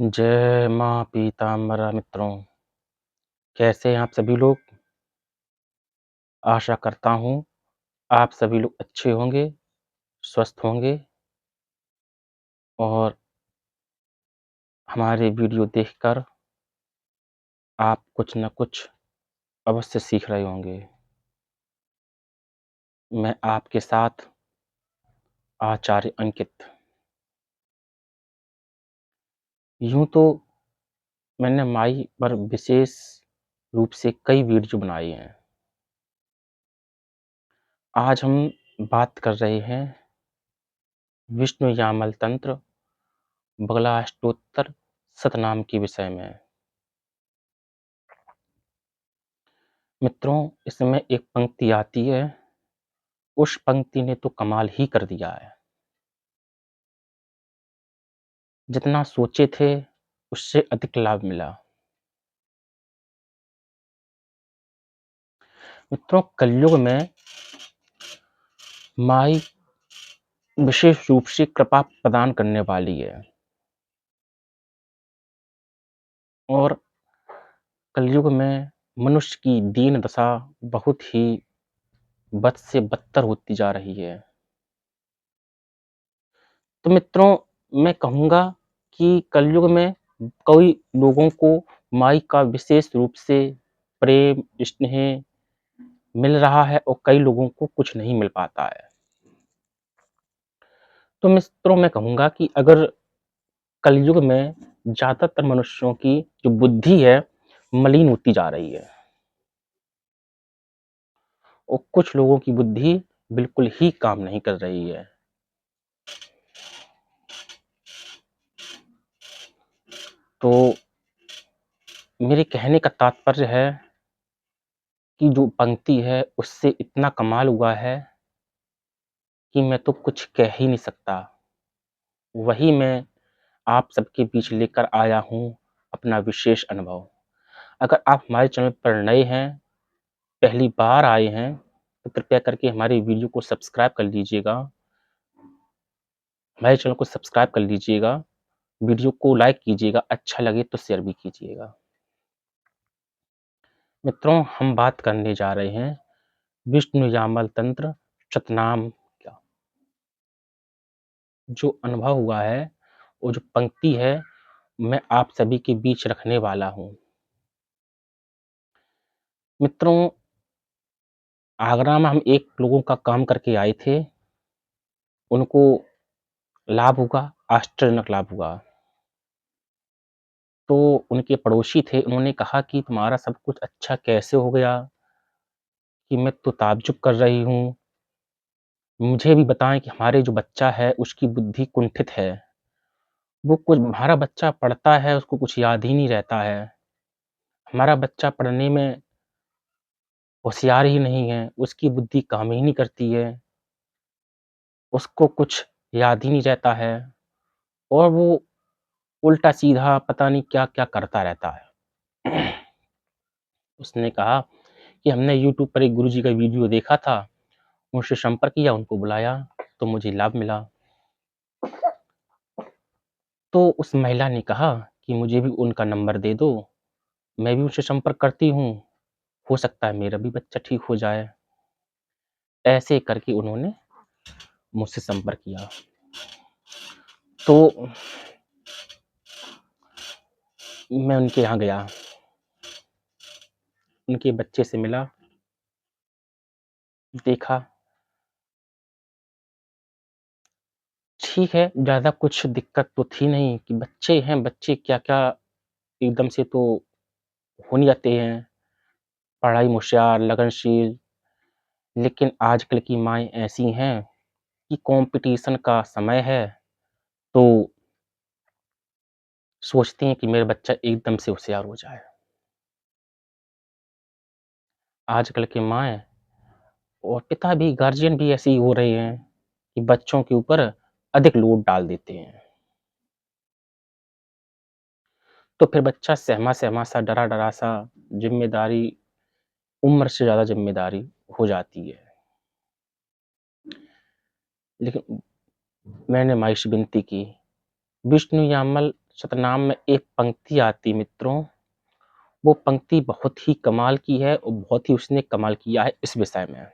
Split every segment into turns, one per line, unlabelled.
जय माँ पीताम्बरा मित्रों, कैसे हैं आप सभी लोग? आशा करता हूँ आप सभी लोग अच्छे होंगे, स्वस्थ होंगे और हमारे वीडियो देखकर आप कुछ न कुछ अवश्य सीख रहे होंगे। मैं आपके साथ आचार्य अंकित। यूँ तो मैंने माई पर विशेष रूप से कई वीडियो बनाए हैं। आज हम बात कर रहे हैं विष्णु यामल तंत्र बगलाष्टोत्तर शतनाम के विषय में। मित्रों, इसमें एक पंक्ति आती है, उस पंक्ति ने तो कमाल ही कर दिया है। जितना सोचे थे उससे अधिक लाभ मिला। मित्रों, कलयुग में माई विशेष रूप से कृपा प्रदान करने वाली है और कलयुग में मनुष्य की दीन दशा बहुत ही बद से बदतर होती जा रही है। तो मित्रों, मैं कहूँगा कि कलयुग में कई लोगों को माई का विशेष रूप से प्रेम, स्नेह मिल रहा है और कई लोगों को कुछ नहीं मिल पाता है। तो मित्रों, मैं कहूँगा कि अगर कलयुग में ज़्यादातर मनुष्यों की जो बुद्धि है, मलिन होती जा रही है और कुछ लोगों की बुद्धि बिल्कुल ही काम नहीं कर रही है। तो मेरे कहने का तात्पर्य है कि जो पंक्ति है उससे इतना कमाल हुआ है कि मैं तो कुछ कह ही नहीं सकता। वही मैं आप सबके बीच लेकर आया हूँ अपना विशेष अनुभव। अगर आप हमारे चैनल पर नए हैं, पहली बार आए हैं, तो कृपया करके हमारे वीडियो को सब्सक्राइब कर लीजिएगा। हमारे चैनल को सब्सक्राइब कर लीजिएगा, वीडियो को लाइक कीजिएगा, अच्छा लगे तो शेयर भी कीजिएगा। मित्रों, हम बात करने जा रहे हैं विष्णु यामल तंत्र शतनाम का। जो अनुभव हुआ है और जो पंक्ति है, मैं आप सभी के बीच रखने वाला हूँ। मित्रों, आगरा में हम एक लोगों का काम करके आए थे। उनको लाभ हुआ, आश्चर्यजनक लाभ हुआ। तो उनके पड़ोसी थे, उन्होंने कहा कि तुम्हारा सब कुछ अच्छा कैसे हो गया कि मैं तो ताज्जुब कर रही हूँ। मुझे भी बताएँ कि हमारे जो बच्चा है उसकी बुद्धि कुंठित है। वो कुछ हमारा बच्चा पढ़ता है, उसको कुछ याद ही नहीं रहता है। हमारा बच्चा पढ़ने में होशियार ही नहीं है, उसकी बुद्धि काम ही नहीं करती है। उसको कुछ याद ही नहीं रहता है और वो उल्टा-सीधा पता नहीं क्या-क्या करता रहता है। उसने कहा कि हमने यूट्यूब पर एक गुरुजी का वीडियो देखा था, उनसे संपर्क किया, उनको बुलाया, तो मुझे लाभ मिला। तो उस महिला ने कहा कि मुझे भी उनका नंबर दे दो, मैं भी उनसे संपर्क करती हूँ, हो सकता है मेरा भी बच्चा ठीक हो जाए। ऐसे करके उन्होंने मुझसे संपर्क किया। तो मैं उनके यहाँ गया, उनके बच्चे से मिला, देखा, ठीक है, ज़्यादा कुछ दिक्कत तो थी नहीं कि बच्चे हैं, बच्चे क्या-क्या एकदम से तो हो नहीं जाते हैं, पढ़ाई में होशियार, लगनशील। लेकिन आजकल की माँएँ ऐसी हैं कि कॉम्पिटिशन का समय है, तो सोचती हैं कि मेरा बच्चा एकदम से होशियार हो जाए। आजकल की माँएँ और पिता भी, गार्जियन भी ऐसे ही हो रहे हैं कि बच्चों के ऊपर अधिक लोड डाल देते हैं। तो फिर बच्चा सहमा-सहमा सा, डरा-डरा सा, ज़िम्मेदारी, उम्र से ज़्यादा ज़िम्मेदारी हो जाती है। लेकिन मैंने माँ से विनती की, विष्णु यामल सतनाम में एक पंक्ति आती मित्रों, वो पंक्ति बहुत ही कमाल की है और बहुत ही उसने कमाल किया है इस विषय में।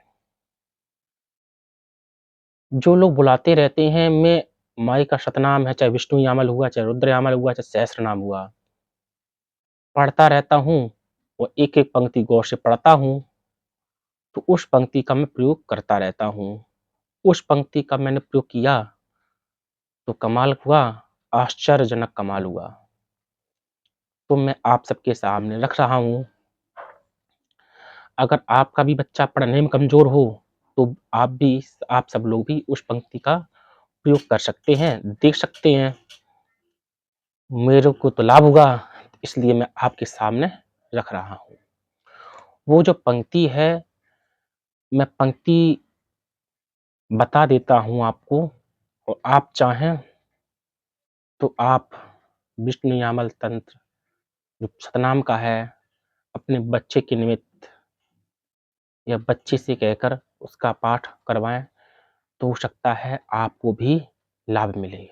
जो लोग बुलाते रहते हैं मैं माई का शतनाम है, चाहे विष्णु यामल हुआ, चाहे रुद्र यामल हुआ, चाहे सहस्त्रनाम हुआ, पढ़ता रहता हूँ और एक-एक पंक्ति गौर से पढ़ता हूँ, तो उस पंक्ति का मैं प्रयोग करता रहता हूँ। उस पंक्ति का मैंने प्रयोग किया, तो कमाल हुआ, आश्चर्यजनक कमाल हुआ। तो मैं आप सबके सामने रख रहा हूँ। अगर आपका भी बच्चा पढ़ने में कमज़ोर हो, तो आप सब लोग भी उस पंक्ति का प्रयोग कर सकते हैं, देख सकते हैं। मेरे को तो लाभ हुआ, इसलिए मैं आपके सामने रख रहा हूँ। वो जो पंक्ति है, मैं पंक्ति बता देता हूँ आपको और आप चाहें तो आप विष्णु यामल तंत्र जो सतनाम का है, अपने बच्चे के निमित्त या बच्चे से कहकर उसका पाठ करवाएँ, तो हो सकता है आपको भी लाभ मिले।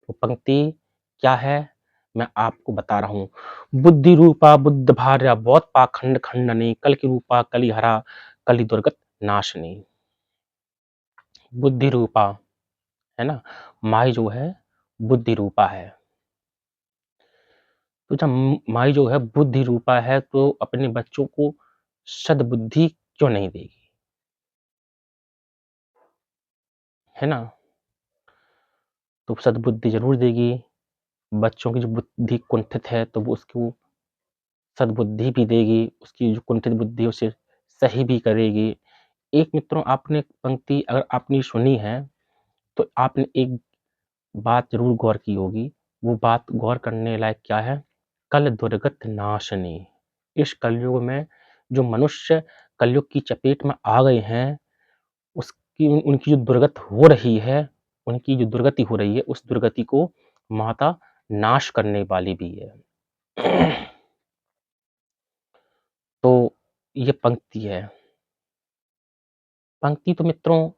वो पंक्ति क्या है, मैं आपको बता रहा हूँ। बुद्धि रूपा बुद्ध भार्या बहुत पाखंड खंडनी, कल की रूपा कलिहरा, कलि दुर्गत नाशनी। बुद्धि रूपा है ना, माई जो है बुद्धि रूपा है। तो जब माई जो है बुद्धि रूपा है, तो अपने बच्चों को सद्बुद्धि क्यों नहीं देगी, है ना? तो सद्बुद्धि ज़रूर देगी। बच्चों की जो बुद्धि कुंठित है, तो वो उसको सद्बुद्धि भी देगी, उसकी जो कुंठित बुद्धि है उसे सही भी करेगी। एक मित्रों आपने पंक्ति अगर आपने सुनी है, तो आपने एक बात ज़रूर गौर की होगी, वो बात गौर करने लायक क्या है? कल दुर्गत नाशनी। इस कलयुग में जो मनुष्य कलयुग की चपेट में आ गए हैं, उसकी उनकी जो दुर्गति हो रही है, उनकी जो दुर्गति हो रही है, उस दुर्गति को माता नाश करने वाली भी है। तो ये पंक्ति है। पंक्ति तो मित्रों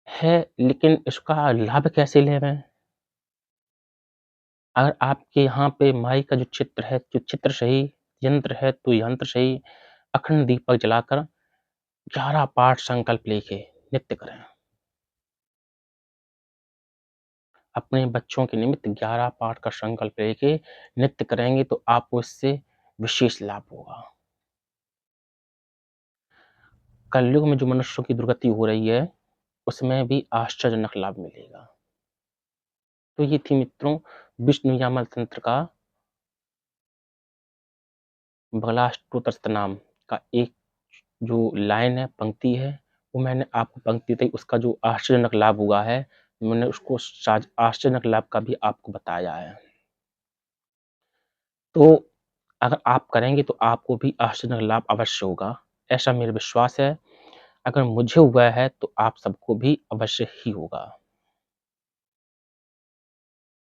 है, लेकिन इसका लाभ कैसे लें? अगर आपके यहाँ पे माई का जो चित्र है, जो चित्र सही, यंत्र है तो यंत्र सही, अखंड दीपक जलाकर 11 पाठ संकल्प लेके नित्य करें। अपने बच्चों के निमित्त 11 पाठ का संकल्प लेके नित्य करेंगे तो आपको इससे विशेष लाभ होगा। कलयुग में जो मनुष्यों की दुर्गति हो रही है, उसमें भी आश्चर्यजनक लाभ मिलेगा। तो ये थी मित्रों विष्णु यामल तंत्र का बगलाष्टोत्तरस्तनाम का एक जो लाइन है, पंक्ति है, वो मैंने आपको पंक्ति दी, उसका जो आश्चर्यजनक लाभ हुआ है, मैंने उसको आश्चर्यजनक लाभ का भी आपको बताया है। तो अगर आप करेंगे तो आपको भी आश्चर्यजनक लाभ अवश्य होगा, ऐसा मेरा विश्वास है। अगर मुझे हुआ है तो आप सबको भी अवश्य ही होगा।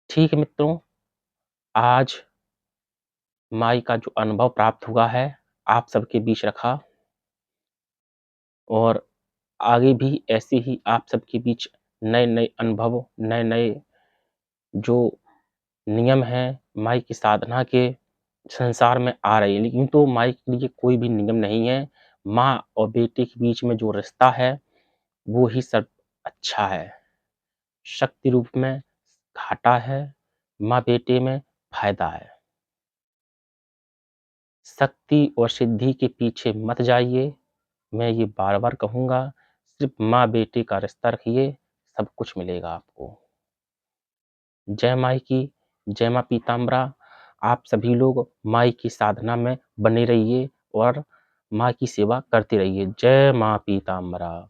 ठीक है मित्रों, आज माई का जो अनुभव प्राप्त हुआ है, आप सबके बीच रखा और आगे भी ऐसे ही आप सबके बीच नए-नए अनुभव, नए-नए जो नियम हैं माई की साधना के संसार में आ रही है। लेकिन तो माई के लिए कोई भी नियम नहीं है। माँ और बेटे के बीच में जो रिश्ता है, वो ही सब अच्छा है। शक्ति रूप में घाटा है, माँ-बेटे में फ़ायदा है। शक्ति और सिद्धि के पीछे मत जाइए, मैं ये बार-बार कहूँगा, सिर्फ़ माँ-बेटे का रिश्ता रखिए, सब कुछ मिलेगा आपको। जय माई की, जय माँ पीताम्बरा। आप सभी लोग माई की साधना में बने रहिए और माँ की सेवा करते रहिए। जय माँ पीताम्बरा।